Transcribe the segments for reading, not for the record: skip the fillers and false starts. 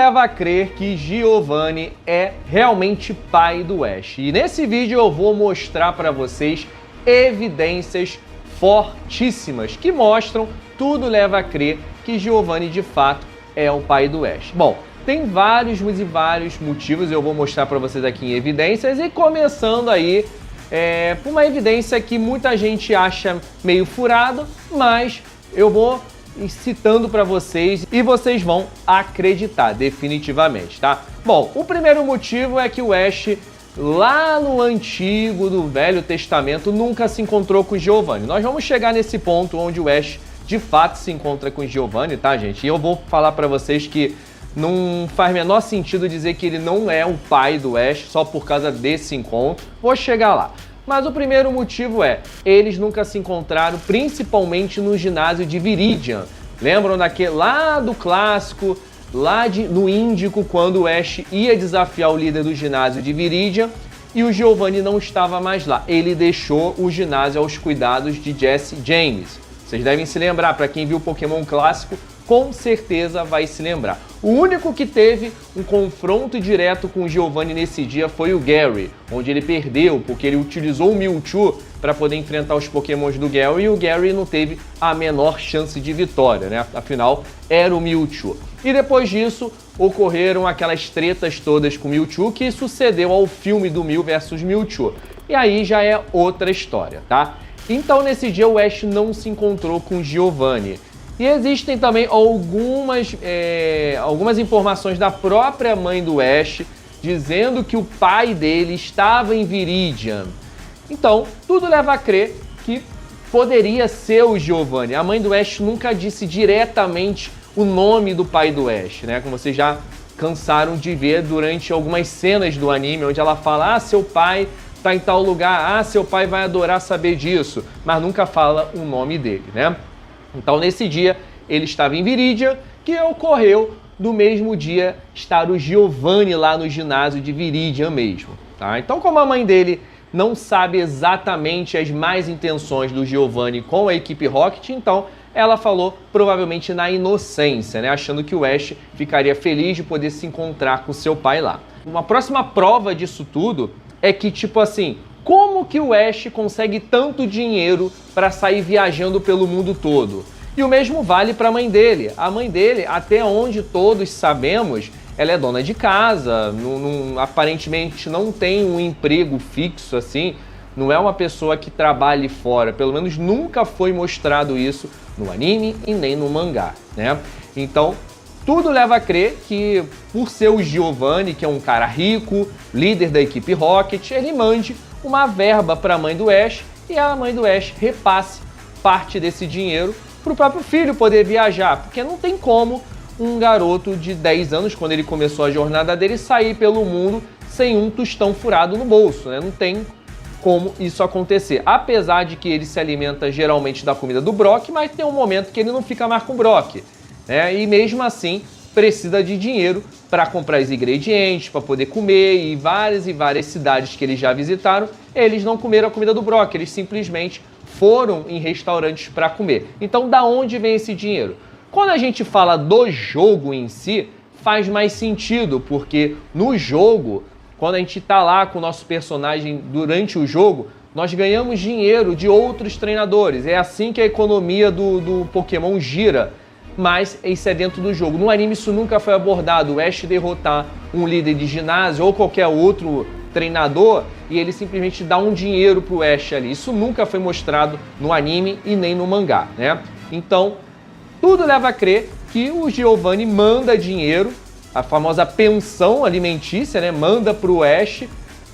leva a crer que Giovanni é realmente pai do Ash. E nesse vídeo eu vou mostrar para vocês evidências fortíssimas que mostram, tudo leva a crer que Giovanni de fato é o pai do Ash. Bom, tem vários e vários motivos, eu vou mostrar para vocês aqui em evidências, e começando aí por uma evidência que muita gente acha meio furado, mas eu vou citando para vocês e vocês vão acreditar definitivamente, tá? Bom, o primeiro motivo é que o Ash, lá no antigo, do Velho Testamento, nunca se encontrou com Giovanni. Nós vamos chegar nesse ponto onde o Ash de fato se encontra com Giovanni, tá, gente? E eu vou falar para vocês que não faz menor sentido dizer que ele não é o pai do Ash só por causa desse encontro. Vou chegar lá. Mas o primeiro motivo é, eles nunca se encontraram, principalmente no ginásio de Viridian. Lembram lá do clássico, no Índico, quando o Ash ia desafiar o líder do ginásio de Viridian e o Giovanni não estava mais lá. Ele deixou o ginásio aos cuidados de Jesse James. Vocês devem se lembrar, para quem viu o Pokémon clássico, com certeza vai se lembrar. O único que teve um confronto direto com o Giovanni nesse dia foi o Gary, onde ele perdeu, porque ele utilizou o Mewtwo para poder enfrentar os Pokémons do Gary, e o Gary não teve a menor chance de vitória, né? Afinal, era o Mewtwo. E depois disso, ocorreram aquelas tretas todas com o Mewtwo, que sucedeu ao filme do Mew vs Mewtwo. E aí já é outra história, tá? Então, nesse dia, o Ash não se encontrou com Giovanni. E existem também algumas informações da própria mãe do Ash, dizendo que o pai dele estava em Viridian. Então, tudo leva a crer que poderia ser o Giovanni. A mãe do Ash nunca disse diretamente o nome do pai do Ash, né? Como vocês já cansaram de ver durante algumas cenas do anime, onde ela fala, seu pai tá em tal lugar, seu pai vai adorar saber disso, mas nunca fala o nome dele, né? Então, nesse dia, ele estava em Viridian, que ocorreu no mesmo dia estar o Giovanni lá no ginásio de Viridian mesmo, tá? Então, como a mãe dele não sabe exatamente as más intenções do Giovanni com a equipe Rocket, então ela falou provavelmente na inocência, né? Achando que o Ash ficaria feliz de poder se encontrar com seu pai lá. Uma próxima prova disso tudo é que, tipo assim, como que o Ash consegue tanto dinheiro para sair viajando pelo mundo todo? E o mesmo vale para a mãe dele. A mãe dele, até onde todos sabemos, ela é dona de casa, aparentemente não tem um emprego fixo assim, não é uma pessoa que trabalhe fora, pelo menos nunca foi mostrado isso no anime e nem no mangá, né? Então, tudo leva a crer que, por ser o Giovanni, que é um cara rico, líder da equipe Rocket, ele mande uma verba para a mãe do Ash e a mãe do Ash repasse parte desse dinheiro para o próprio filho poder viajar, porque não tem como um garoto de 10 anos, quando ele começou a jornada dele, sair pelo mundo sem um tostão furado no bolso, né? Não tem como isso acontecer, apesar de que ele se alimenta geralmente da comida do Brock, mas tem um momento que ele não fica mais com o Brock, né? E mesmo assim precisa de dinheiro para comprar os ingredientes, para poder comer, e várias cidades que eles já visitaram, eles não comeram a comida do Brock, eles simplesmente foram em restaurantes para comer. Então, da onde vem esse dinheiro? Quando a gente fala do jogo em si, faz mais sentido, porque no jogo, quando a gente tá lá com o nosso personagem durante o jogo, nós ganhamos dinheiro de outros treinadores. É assim que a economia do Pokémon gira. Mas isso é dentro do jogo. No anime isso nunca foi abordado. O Ash derrotar um líder de ginásio ou qualquer outro treinador e ele simplesmente dá um dinheiro pro Ash ali. Isso nunca foi mostrado no anime e nem no mangá, né? Então, tudo leva a crer que o Giovanni manda dinheiro, a famosa pensão alimentícia, né? Manda pro Ash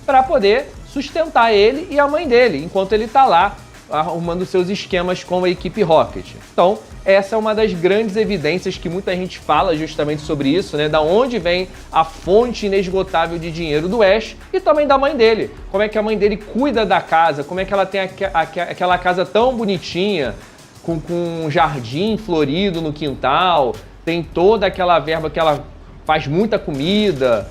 para poder sustentar ele e a mãe dele, enquanto ele tá lá arrumando seus esquemas com a equipe Rocket. Então, essa é uma das grandes evidências que muita gente fala justamente sobre isso, né? Da onde vem a fonte inesgotável de dinheiro do Ash e também da mãe dele. Como é que a mãe dele cuida da casa, como é que ela tem aquela casa tão bonitinha, com um jardim florido no quintal, tem toda aquela verba que ela faz muita comida.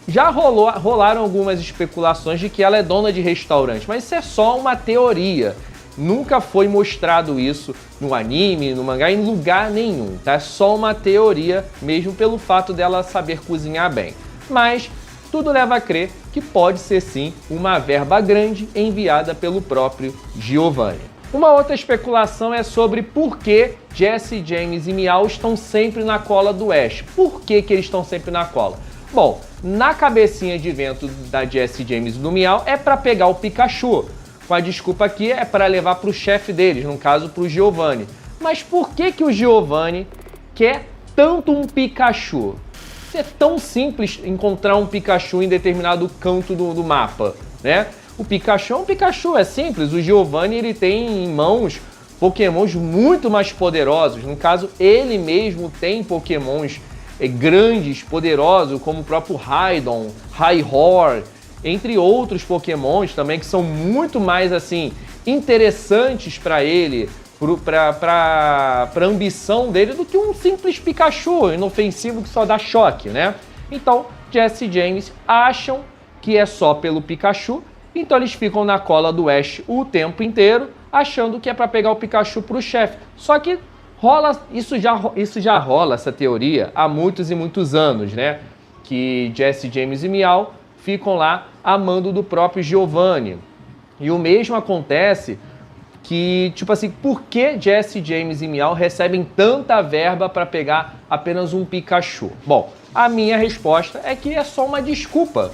Já rolaram algumas especulações de que ela é dona de restaurante, mas isso é só uma teoria. Nunca foi mostrado isso no anime, no mangá, em lugar nenhum, tá? É só uma teoria, mesmo pelo fato dela saber cozinhar bem. Mas tudo leva a crer que pode ser sim uma verba grande enviada pelo próprio Giovanni. Uma outra especulação é sobre por que Jesse, James e Meow estão sempre na cola do Ash. Por que eles estão sempre na cola? Bom, na cabecinha de vento da Jesse, James e do Meow é para pegar o Pikachu. Com a desculpa aqui é para levar para o chefe deles, no caso para o Giovanni. Mas por que o Giovanni quer tanto um Pikachu? É tão simples encontrar um Pikachu em determinado canto do mapa, né? O Pikachu é um Pikachu, é simples. O Giovanni, ele tem em mãos Pokémons muito mais poderosos. No caso, ele mesmo tem Pokémons grandes, poderosos, como o próprio Raidon, Rhyhorn, entre outros Pokémons também que são muito mais assim interessantes para ele, para a ambição dele, do que um simples Pikachu inofensivo que só dá choque, né? Então, Jesse e James acham que é só pelo Pikachu, então eles ficam na cola do Ash o tempo inteiro, achando que é para pegar o Pikachu para o chefe. Só que isso já rola, essa teoria, há muitos e muitos anos, né? Que Jesse, James e Meow ficam lá amando do próprio Giovanni. E o mesmo acontece que, tipo assim, por que Jesse, James e Meow recebem tanta verba para pegar apenas um Pikachu? Bom, a minha resposta é que é só uma desculpa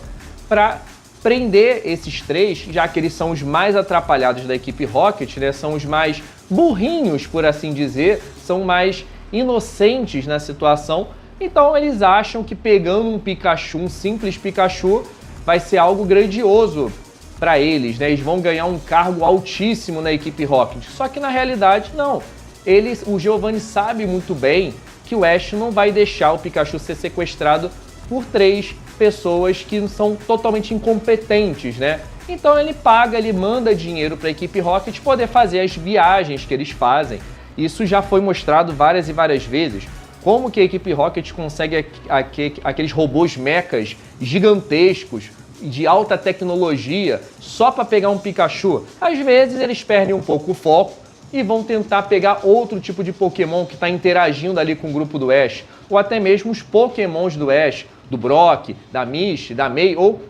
para prender esses três, já que eles são os mais atrapalhados da equipe Rocket, né? São os mais burrinhos, por assim dizer, são mais inocentes na situação. Então eles acham que pegando um Pikachu, um simples Pikachu, vai ser algo grandioso para eles, né? Eles vão ganhar um cargo altíssimo na equipe Rocket. Só que na realidade não. O Giovanni sabe muito bem que o Ash não vai deixar o Pikachu ser sequestrado por três pessoas que são totalmente incompetentes, né? Então ele manda dinheiro para a equipe Rocket poder fazer as viagens que eles fazem. Isso já foi mostrado várias e várias vezes. Como que a equipe Rocket consegue aqueles robôs mechas gigantescos, de alta tecnologia, só para pegar um Pikachu? Às vezes eles perdem um pouco o foco e vão tentar pegar outro tipo de Pokémon que está interagindo ali com o grupo do Ash, ou até mesmo os Pokémons do Ash, do Brock, da Misty, da May, ou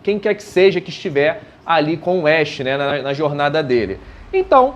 quem quer que seja que estiver ali com o Ash, né, na jornada dele. Então,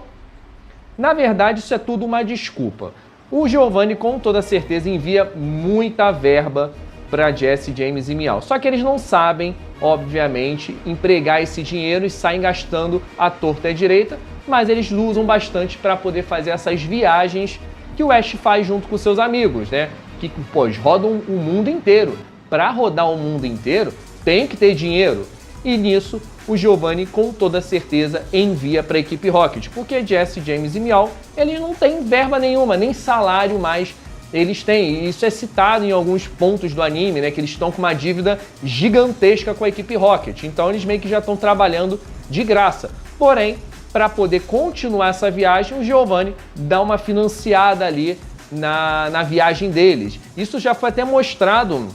na verdade, isso é tudo uma desculpa. O Giovanni, com toda certeza, envia muita verba para Jesse, James e Meow. Só que eles não sabem, obviamente, empregar esse dinheiro e saem gastando à torta e à direita, mas eles usam bastante para poder fazer essas viagens que o Ash faz junto com seus amigos, né? Que, pô, eles rodam o mundo inteiro. Para rodar o mundo inteiro, tem que ter dinheiro. E nisso, o Giovanni, com toda certeza, envia para a equipe Rocket, porque Jesse, James e Meow, eles não têm verba nenhuma, nem salário mais eles têm. E isso é citado em alguns pontos do anime, né, que eles estão com uma dívida gigantesca com a equipe Rocket. Então eles meio que já estão trabalhando de graça. Porém, para poder continuar essa viagem, o Giovanni dá uma financiada ali na viagem deles. Isso já foi até mostrado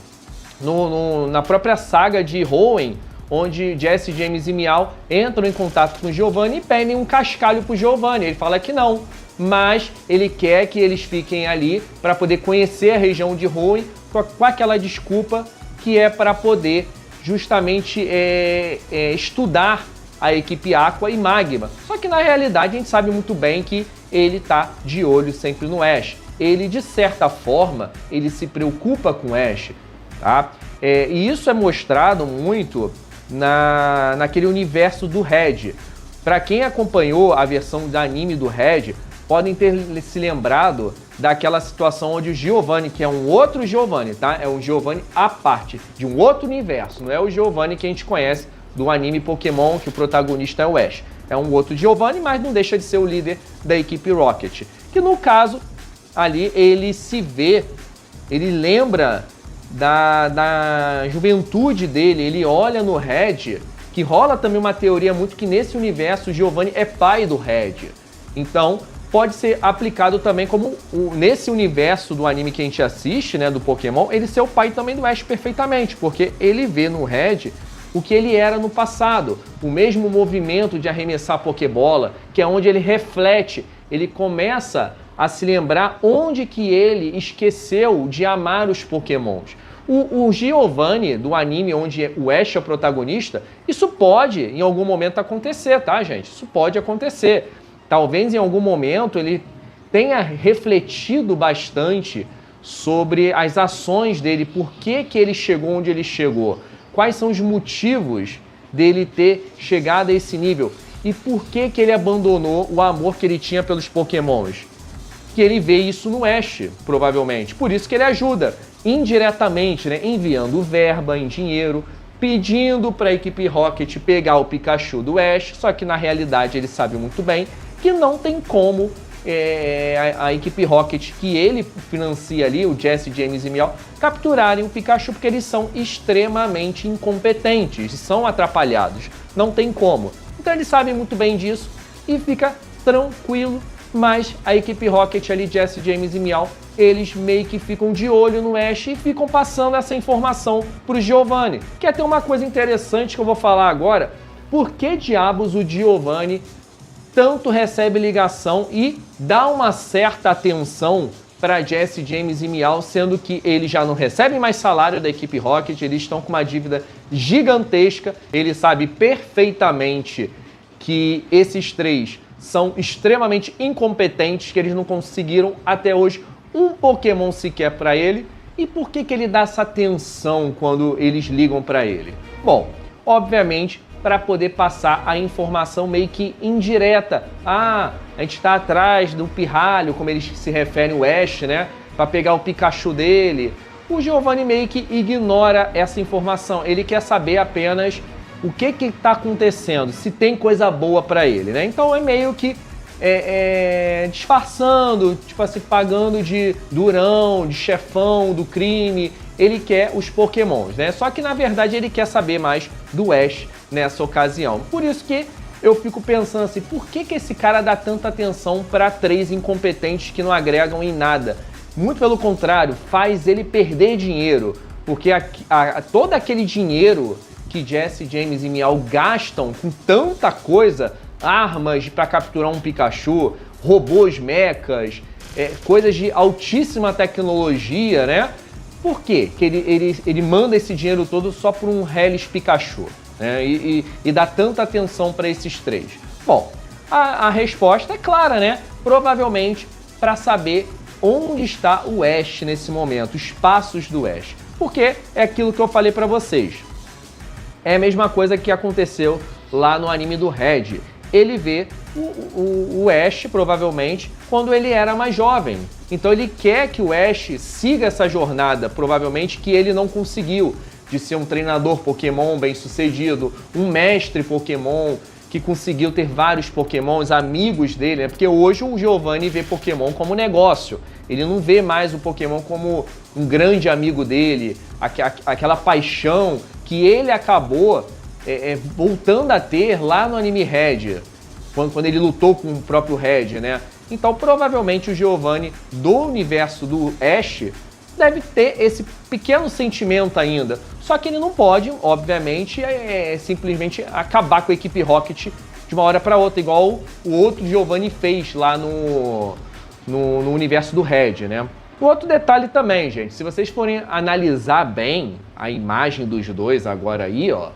na própria saga de Hoenn, onde Jesse, James e Meow entram em contato com o Giovanni e pedem um cascalho pro Giovanni. Ele fala que não, mas ele quer que eles fiquem ali para poder conhecer a região de Hoenn com aquela desculpa que é para poder justamente estudar a equipe Aqua e Magma. Só que na realidade a gente sabe muito bem que ele tá de olho sempre no Ash. Ele, de certa forma, ele se preocupa com o Ash, tá? E isso é mostrado muito naquele universo do Red. Para quem acompanhou a versão da anime do Red, podem ter se lembrado daquela situação onde o Giovanni, que é um outro Giovanni, tá? É um Giovanni à parte, de um outro universo. Não é o Giovanni que a gente conhece do anime Pokémon, que o protagonista é o Ash. É um outro Giovanni, mas não deixa de ser o líder da equipe Rocket. Que no caso, ali ele se vê, ele lembra da juventude dele, ele olha no Red, que rola também uma teoria muito que nesse universo o Giovanni é pai do Red. Então, pode ser aplicado também como nesse universo do anime que a gente assiste, né, do Pokémon, ele ser o pai também do Ash perfeitamente, porque ele vê no Red o que ele era no passado. O mesmo movimento de arremessar a Pokébola, que é onde ele reflete, ele começa a se lembrar onde que ele esqueceu de amar os Pokémons. O Giovanni, do anime onde o Ash é o protagonista, isso pode em algum momento acontecer, tá, gente? Isso pode acontecer. Talvez em algum momento ele tenha refletido bastante sobre as ações dele, por que que ele chegou onde ele chegou, quais são os motivos dele ter chegado a esse nível e por que que ele abandonou o amor que ele tinha pelos Pokémons. Que ele vê isso no Ash, provavelmente. Por isso que ele ajuda indiretamente, né? Enviando verba em dinheiro, pedindo para a equipe Rocket pegar o Pikachu do Ash, só que na realidade ele sabe muito bem que não tem como a equipe Rocket, que ele financia ali, o Jesse, James e Meow, capturarem o Pikachu, porque eles são extremamente incompetentes, são atrapalhados, não tem como. Então eles sabem muito bem disso e fica tranquilo, mas a equipe Rocket ali, Jesse, James e Meow, eles meio que ficam de olho no Ash e ficam passando essa informação pro Giovanni. Que é até uma coisa interessante que eu vou falar agora, por que diabos o Giovanni tanto recebe ligação e dá uma certa atenção para Jesse, James e Meow, sendo que eles já não recebem mais salário da equipe Rocket, eles estão com uma dívida gigantesca, ele sabe perfeitamente que esses três são extremamente incompetentes, que eles não conseguiram até hoje um Pokémon sequer para ele. E por que que ele dá essa atenção quando eles ligam para ele? Bom, obviamente para poder passar a informação meio que indireta. Ah, a gente está atrás do pirralho, como eles se referem o Ash, né? Para pegar o Pikachu dele. O Giovanni meio que ignora essa informação. Ele quer saber apenas o que está acontecendo, se tem coisa boa para ele, né? Então é meio que disfarçando, tipo assim, pagando de durão, de chefão do crime. Ele quer os Pokémons, né? Só que na verdade ele quer saber mais do Ash nessa ocasião. Por isso que eu fico pensando assim, por que que esse cara dá tanta atenção para três incompetentes que não agregam em nada? Muito pelo contrário, faz ele perder dinheiro, porque todo aquele dinheiro que Jesse, James e Meow gastam com tanta coisa, armas para capturar um Pikachu, robôs mechas, coisas de altíssima tecnologia, né? Por quê que ele manda esse dinheiro todo só por um Hellish Pikachu, né? E dá tanta atenção para esses três? Bom, a resposta é clara, né? Provavelmente para saber onde está o Ash nesse momento, os passos do Ash. Porque é aquilo que eu falei para vocês. É a mesma coisa que aconteceu lá no anime do Red. Ele vê o Ash, provavelmente, quando ele era mais jovem. Então ele quer que o Ash siga essa jornada, provavelmente, que ele não conseguiu, de ser um treinador Pokémon bem-sucedido, um mestre Pokémon, que conseguiu ter vários Pokémons, amigos dele, né? Porque hoje o Giovanni vê Pokémon como negócio. Ele não vê mais o Pokémon como um grande amigo dele, aquela paixão que ele acabou voltando a ter lá no anime Red, quando ele lutou com o próprio Red, né? Então, provavelmente o Giovanni do universo do Ash deve ter esse pequeno sentimento ainda. Só que ele não pode, obviamente, simplesmente acabar com a equipe Rocket de uma hora para outra, igual o outro Giovanni fez lá no universo do Red, né? Um outro detalhe também, gente, se vocês forem analisar bem a imagem dos dois agora aí, ó,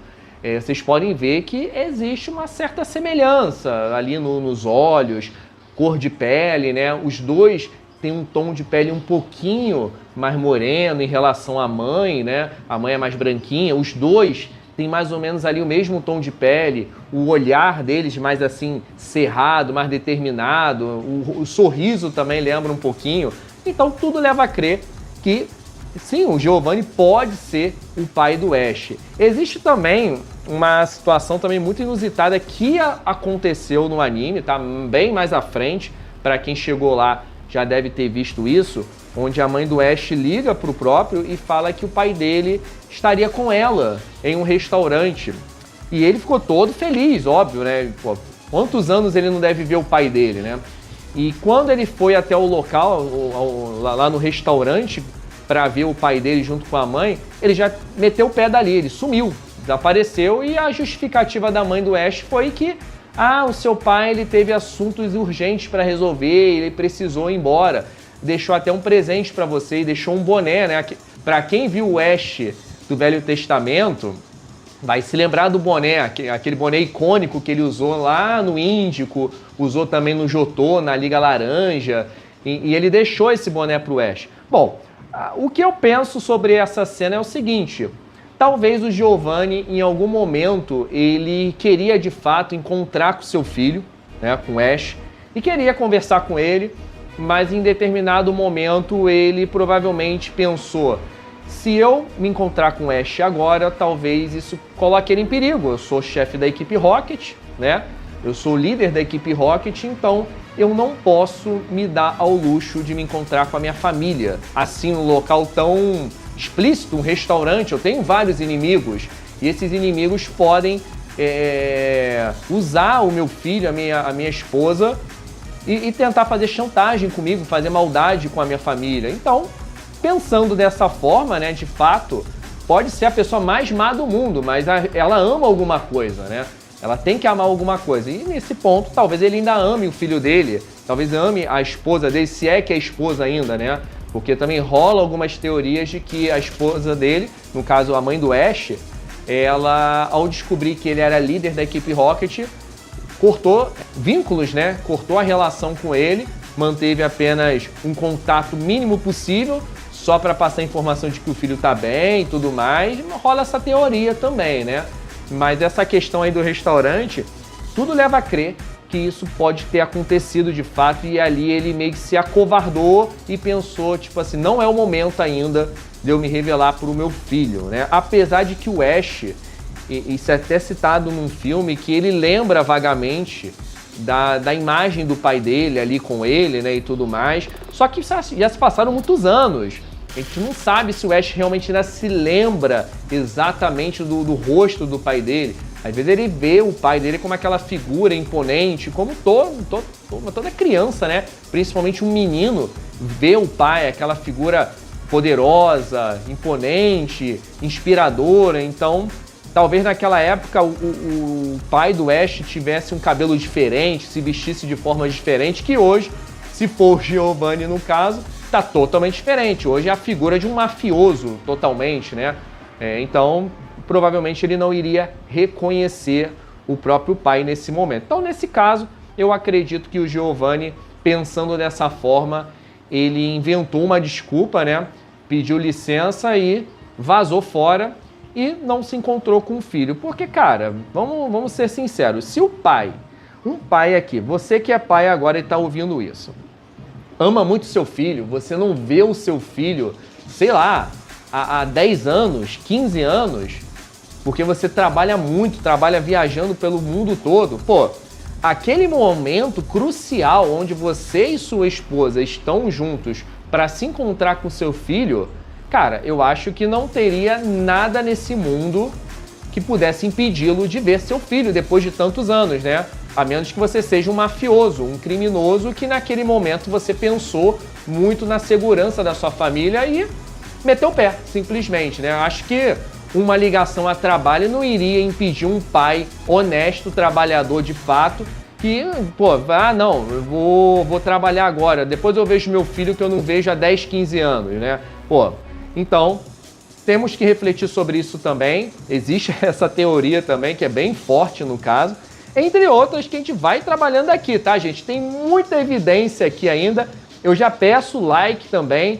vocês podem ver que existe uma certa semelhança ali nos olhos, cor de pele, né? Os dois têm um tom de pele um pouquinho mais moreno em relação à mãe, né? A mãe é mais branquinha, os dois têm mais ou menos ali o mesmo tom de pele, o olhar deles mais assim cerrado, mais determinado, o sorriso também lembra um pouquinho. Então tudo leva a crer que sim, o Giovanni pode ser o pai do Ash. Existe também uma situação também muito inusitada que aconteceu no anime, tá bem mais à frente, para quem chegou lá já deve ter visto isso, onde a mãe do Ash liga pro próprio e fala que o pai dele estaria com ela em um restaurante. E ele ficou todo feliz, óbvio, né? Pô, quantos anos ele não deve ver o pai dele, né? E quando ele foi até o local, lá no restaurante, para ver o pai dele junto com a mãe, ele já meteu o pé dali, ele sumiu. desapareceu e a justificativa da mãe do Ash foi que o seu pai ele teve assuntos urgentes para resolver, ele precisou ir embora. Deixou até um presente para você e deixou um boné, né? Para quem viu o Ash do Velho Testamento, vai se lembrar do boné, aquele boné icônico que ele usou lá no Índico, usou também no Jotô, na Liga Laranja, e ele deixou esse boné pro Ash. Bom, o que eu penso sobre essa cena é o seguinte: talvez o Giovanni, em algum momento, ele queria de fato encontrar com seu filho, né, com o Ash, e queria conversar com ele, mas em determinado momento ele provavelmente pensou: se eu me encontrar com o Ash agora, talvez isso coloque ele em perigo. Eu sou chefe da equipe Rocket, né? Eu sou o líder da equipe Rocket, então eu não posso me dar ao luxo de me encontrar com a minha família, assim, num local tão explícito, um restaurante. Eu tenho vários inimigos, e esses inimigos podem usar o meu filho, a minha esposa, e tentar fazer chantagem comigo, fazer maldade com a minha família. Então, pensando dessa forma, né, de fato, pode ser a pessoa mais má do mundo, mas ela ama alguma coisa, né? Ela tem que amar alguma coisa. E nesse ponto, talvez ele ainda ame o filho dele, talvez ame a esposa dele, se é que é esposa ainda, né? Porque também rola algumas teorias de que a esposa dele, no caso a mãe do Ash, ela, ao descobrir que ele era líder da equipe Rocket, cortou vínculos, né? Cortou a relação com ele, manteve apenas um contato mínimo possível, só para passar a informação de que o filho tá bem e tudo mais. Rola essa teoria também, né? Mas essa questão aí do restaurante, tudo leva a crer que isso pode ter acontecido de fato, e ali ele meio que se acovardou e pensou, tipo assim, não é o momento ainda de eu me revelar pro meu filho, né? Apesar de que o Ash, isso é até citado num filme, que ele lembra vagamente da imagem do pai dele ali com ele, né, e tudo mais. Só que já se passaram muitos anos. A gente não sabe se o Ash realmente ainda se lembra exatamente do rosto do pai dele. Às vezes ele vê o pai dele como aquela figura imponente, como toda criança, né? Principalmente um menino vê o pai, aquela figura poderosa, imponente, inspiradora. Então, talvez naquela época o pai do Ash tivesse um cabelo diferente, se vestisse de forma diferente, que hoje, se for o Giovanni no caso, tá totalmente diferente. Hoje é a figura de um mafioso, totalmente, né? Então, provavelmente ele não iria reconhecer o próprio pai nesse momento. Então, nesse caso, eu acredito que o Giovanni, pensando dessa forma, ele inventou uma desculpa, né? Pediu licença e vazou fora e não se encontrou com o filho. Porque, cara, vamos ser sinceros, se um pai aqui, você que é pai agora e tá ouvindo isso, ama muito seu filho, você não vê o seu filho, sei lá, há 10 anos, 15 anos, porque você trabalha muito, trabalha viajando pelo mundo todo. Pô, aquele momento crucial onde você e sua esposa estão juntos para se encontrar com seu filho, cara, eu acho que não teria nada nesse mundo que pudesse impedi-lo de ver seu filho depois de tantos anos, né? A menos que você seja um mafioso, um criminoso, que naquele momento você pensou muito na segurança da sua família e meteu o pé, simplesmente, né? Acho que uma ligação a trabalho não iria impedir um pai honesto, trabalhador de fato, que, pô, não, eu vou trabalhar agora, depois eu vejo meu filho que eu não vejo há 10, 15 anos, né? Pô, então, temos que refletir sobre isso também. Existe essa teoria também, que é bem forte no caso, entre outras que a gente vai trabalhando aqui, tá, gente? Tem muita evidência aqui ainda. Eu já peço like também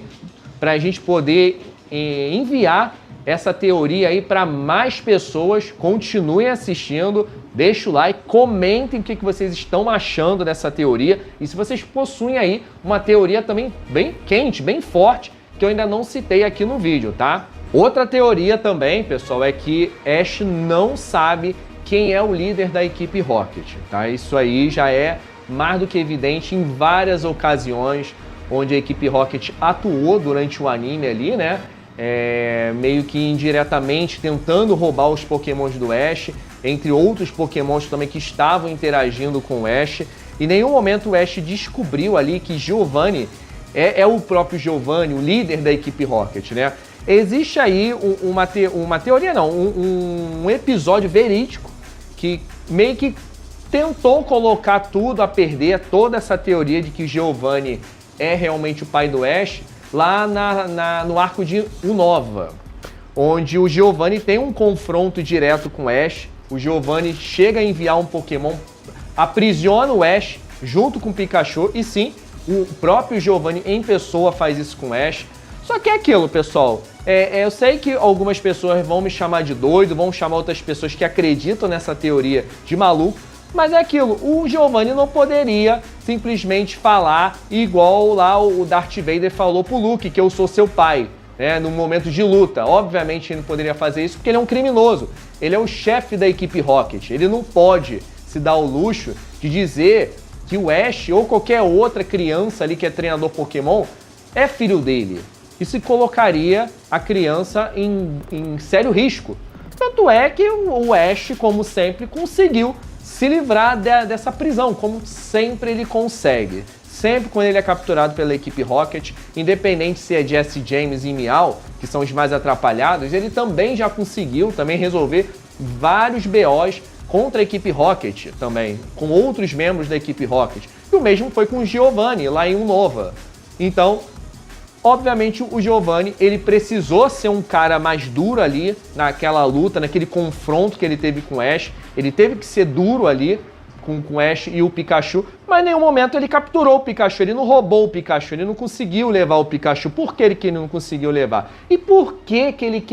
para a gente poder enviar essa teoria aí para mais pessoas. Continuem assistindo, deixa o like, comentem o que vocês estão achando dessa teoria e se vocês possuem aí uma teoria também bem quente, bem forte, que eu ainda não citei aqui no vídeo, tá? Outra teoria também, pessoal, é que Ash não sabe quem é o líder da equipe Rocket, tá? Isso aí já é mais do que evidente em várias ocasiões onde a equipe Rocket atuou durante o anime ali, né? Meio que indiretamente tentando roubar os pokémons do Ash, entre outros pokémons também que estavam interagindo com o Ash. Em nenhum momento o Ash descobriu ali que Giovanni é o próprio Giovanni, o líder da equipe Rocket, né? existe aí uma teoria, não, um episódio verídico que meio que tentou colocar tudo a perder, toda essa teoria de que Giovanni é realmente o pai do Ash, lá no arco de Unova, onde o Giovanni tem um confronto direto com o Ash. O Giovanni chega a enviar um Pokémon, aprisiona o Ash junto com o Pikachu, e sim, o próprio Giovanni em pessoa faz isso com o Ash. Só que é aquilo, pessoal, eu sei que algumas pessoas vão me chamar de doido, vão chamar outras pessoas que acreditam nessa teoria de maluco, mas é aquilo, o Giovanni não poderia simplesmente falar igual lá o Darth Vader falou pro Luke, que eu sou seu pai, né, no momento de luta. Obviamente ele não poderia fazer isso porque ele é um criminoso, ele é o chefe da equipe Rocket, ele não pode se dar o luxo de dizer que o Ash ou qualquer outra criança ali que é treinador Pokémon é filho dele. Isso colocaria a criança em sério risco. Tanto é que o Ash, como sempre, conseguiu se livrar dessa prisão, como sempre ele consegue. Sempre quando ele é capturado pela equipe Rocket, independente se é Jesse James e Meow, que são os mais atrapalhados, ele também já conseguiu resolver vários BOs contra a equipe Rocket também, com outros membros da equipe Rocket. E o mesmo foi com o Giovanni, lá em Unova. Então, obviamente, o Giovanni, ele precisou ser um cara mais duro ali naquela luta, naquele confronto que ele teve com o Ash. Ele teve que ser duro ali com o Ash e o Pikachu, mas em nenhum momento ele capturou o Pikachu, ele não roubou o Pikachu, ele não conseguiu levar o Pikachu. Por que ele não conseguiu levar? E por que ele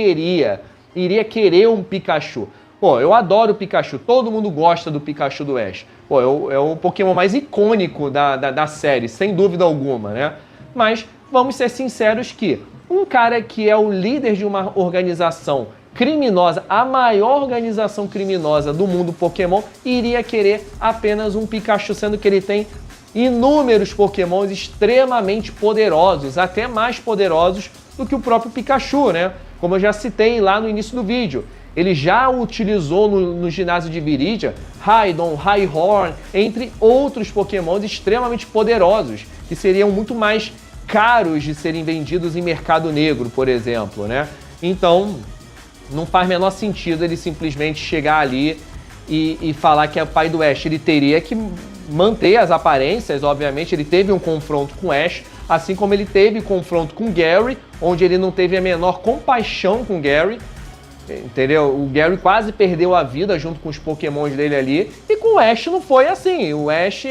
iria querer um Pikachu? Pô, eu adoro o Pikachu, todo mundo gosta do Pikachu do Ash. Pô, é o Pokémon mais icônico da série, sem dúvida alguma, né? Mas vamos ser sinceros que um cara que é o líder de uma organização criminosa, a maior organização criminosa do mundo Pokémon, iria querer apenas um Pikachu, sendo que ele tem inúmeros Pokémons extremamente poderosos, até mais poderosos do que o próprio Pikachu, né? Como eu já citei lá no início do vídeo. Ele já utilizou no ginásio de Viridia, Raidon, Rhyhorn, entre outros Pokémons extremamente poderosos, que seriam muito mais caros de serem vendidos em mercado negro, por exemplo, né? Então, não faz menor sentido ele simplesmente chegar ali e falar que é o pai do Ash. Ele teria que manter as aparências, obviamente. Ele teve um confronto com o Ash, assim como ele teve confronto com o Gary, onde ele não teve a menor compaixão com o Gary, entendeu? O Gary quase perdeu a vida junto com os Pokémons dele ali, e com o Ash não foi assim. O Ash,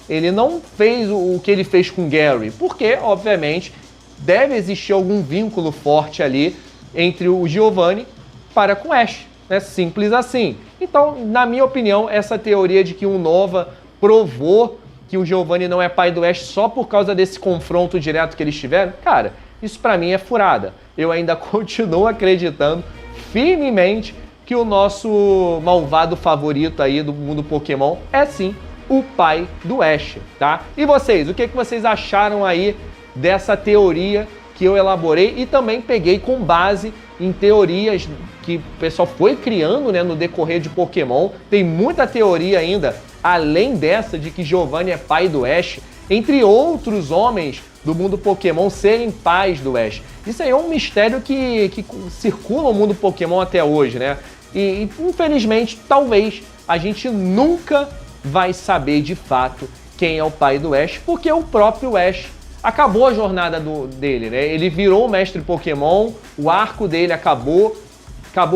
ele não fez o que ele fez com o Gary, porque, obviamente, deve existir algum vínculo forte ali entre o Giovanni para com o Ash, né? Simples assim. Então, na minha opinião, essa teoria de que o Unova provou que o Giovanni não é pai do Ash só por causa desse confronto direto que eles tiveram, cara, isso pra mim é furada. Eu ainda continuo acreditando firmemente que o nosso malvado favorito aí do mundo Pokémon é sim o pai do Ash, tá? E vocês, o que vocês acharam aí dessa teoria que eu elaborei e também peguei com base em teorias que o pessoal foi criando, né, no decorrer de Pokémon? Tem muita teoria ainda, além dessa de que Giovanni é pai do Ash, entre outros homens do mundo Pokémon serem pais do Ash. Isso aí é um mistério que circula o mundo Pokémon até hoje, né? E infelizmente, talvez, a gente nunca vai saber de fato quem é o pai do Ash, porque o próprio Ash acabou a jornada dele, né? Ele virou o mestre Pokémon, o arco dele acabou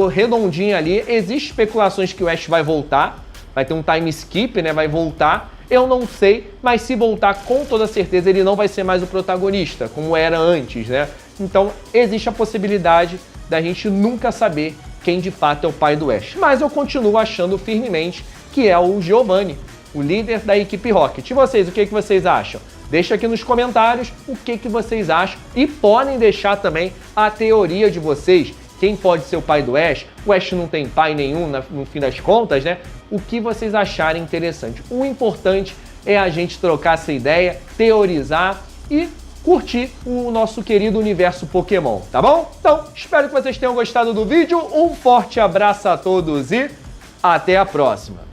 redondinho ali. Existem especulações que o Ash vai voltar, vai ter um time skip, né? Vai voltar. Eu não sei, mas se voltar, com toda certeza ele não vai ser mais o protagonista, como era antes, né? Então existe a possibilidade da gente nunca saber quem de fato é o pai do Ash. Mas eu continuo achando firmemente que é o Giovanni, o líder da equipe Rocket. E vocês, o que vocês acham? Deixa aqui nos comentários o que vocês acham e podem deixar também a teoria de vocês. Quem pode ser o pai do Ash? O Ash não tem pai nenhum no fim das contas, né? O que vocês acharem interessante. O importante é a gente trocar essa ideia, teorizar e curtir o nosso querido universo Pokémon, tá bom? Então, espero que vocês tenham gostado do vídeo. Um forte abraço a todos e até a próxima!